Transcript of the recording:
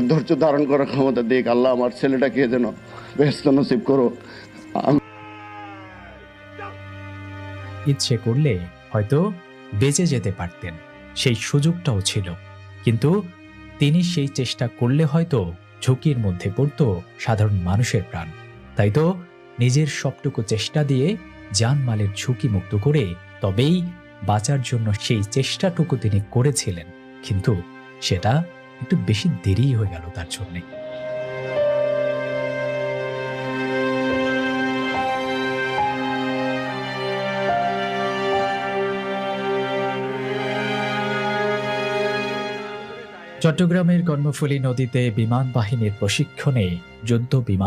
ধৈর্য ধারণ করার ক্ষমতা দিক আল্লাহ, আমার ছেলেটাকে যেন বেহেশত নসিব করো। ইচ্ছে করলে হয়তো বেঁচে যেতে পারতেন, সেই সুযোগটাও ছিল। কিন্তু তিনি সেই চেষ্টা করলে হয়তো ঝুঁকির মধ্যে পড়ত সাধারণ মানুষের প্রাণ। তাই তো নিজের সবটুকু চেষ্টা দিয়ে জানমালের ঝুঁকি মুক্ত করে তবেই বাঁচার জন্য সেই চেষ্টাটুকু তিনি করেছিলেন। কিন্তু সেটা একটু বেশি দেরি হয়ে গেল তার জন্যে। চট্টগ্রামের কর্ণফুলী নদীতে বিমান বাহিনীর প্রশিক্ষণে যুদ্ধ বিমান